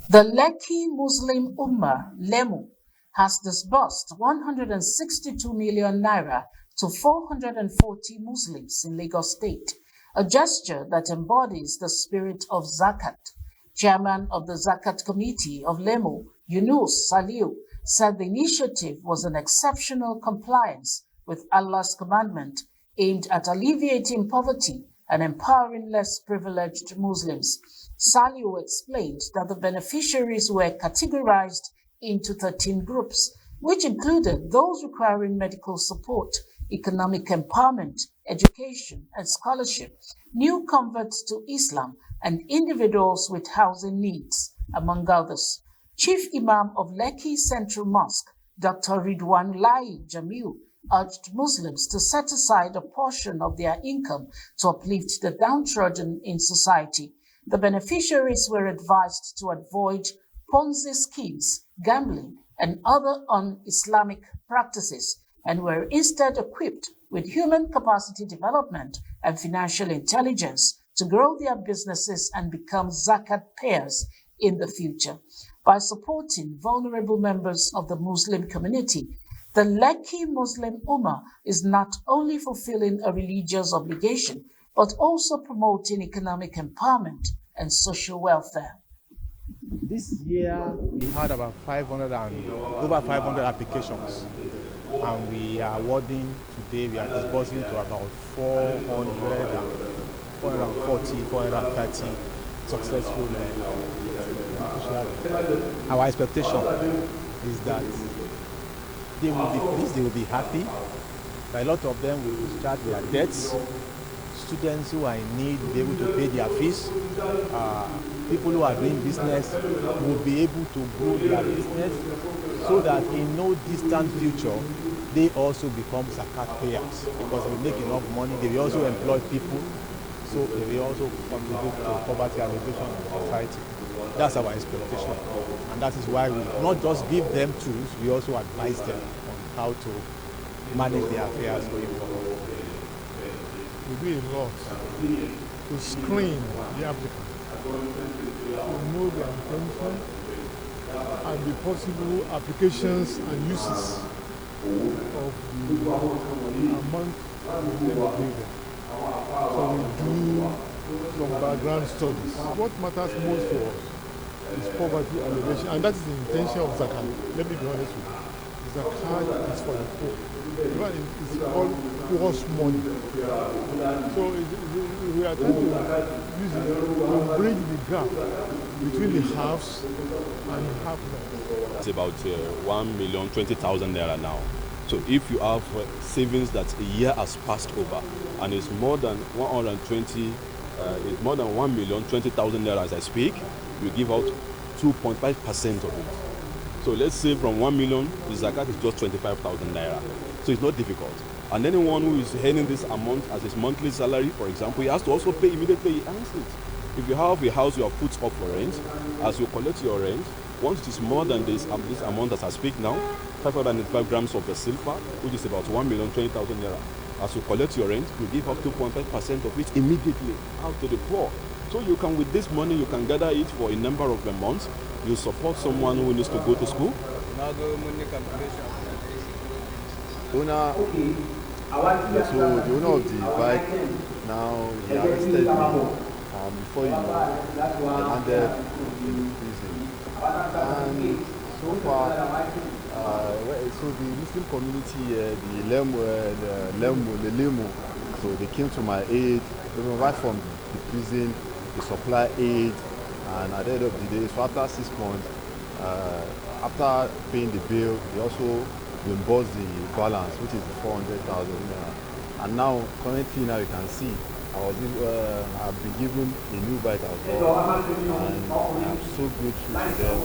The Lekki Muslim Ummah (LEMU) has disbursed 162 million naira to 440 Muslims in Lagos State, a gesture that embodies the spirit of Zakat. Chairman of the Zakat Committee of LEMU, Yunus Saliu, said the initiative was an exceptional compliance with Allah's commandment aimed at alleviating poverty and empowering less privileged Muslims. Saliu explained that the beneficiaries were categorized into 13 groups, which included those requiring medical support, economic empowerment, education, and scholarship, new converts to Islam, and individuals with housing needs, among others. Chief Imam of Lekki Central Mosque, Dr. Ridwanullahi Jamiu, urged Muslims to set aside a portion of their income to uplift the downtrodden in society. The beneficiaries were advised to avoid Ponzi schemes, gambling, and other un-Islamic practices, and were instead equipped with human capacity development and financial intelligence to grow their businesses and become zakat payers in the future. By supporting vulnerable members of the Muslim community, the Lekki Muslim Ummah is not only fulfilling a religious obligation, but also promoting economic empowerment and social welfare. This year we had about over 500 applications, and we are awarding today, we are disbursing to about 430 successful beneficiaries. Our expectation is that they will be pleased, they will be happy. A lot of them will discharge their debts. Students who are in need will be able to pay their fees. People who are doing business will be able to grow their business so that in no distant future, they also become zakat payers because they will make enough money. They will also employ people, so they will also contribute to poverty alleviation in society. That's our expectation, and that is why we not just give them tools, we also advise them on how to manage their affairs going forward. We do a lot to screen the applicant, to know their intention and the possible applications and uses of the amount they give them. So we do some background studies. What matters most for us is poverty alleviation, and that is the intention of Zakat. Let me be honest with you. Zakat is for the poor. It's called poor's money. So we are trying to use it to bridge the gap between the haves and the have-nots. It's about 1,020,000 naira now. So if you have savings that a year has passed over and it's more than 1,020,000 naira as I speak, you give out 2.5% of it. So let's say from 1 million, the zakat is just 25,000 naira. So it's not difficult. And anyone who is earning this amount as his monthly salary, for example, he has to also pay immediately he earns it. If you have a house you have put up for rent, as you collect your rent, once it is more than this amount as I speak now, 585 grams of the silver, which is about 1,020,000 naira. As you collect your rent, you give up 2.5% of it immediately out to the poor. So you can, with this money, you can gather it for a number of months. You support someone who needs to go to school. So the owner of the bike now he arrested me. Before you know, I landed in prison. And so far, so the Muslim community, the LEMU, so they came to my aid. They were right from the prison. They supply aid, and at the end of the day, so after 6 months, after paying the bill, they also reimburse the balance, which is 400,000 naira. And now, currently, now you can see, I've been given a new bike as well, and I'm so grateful to them.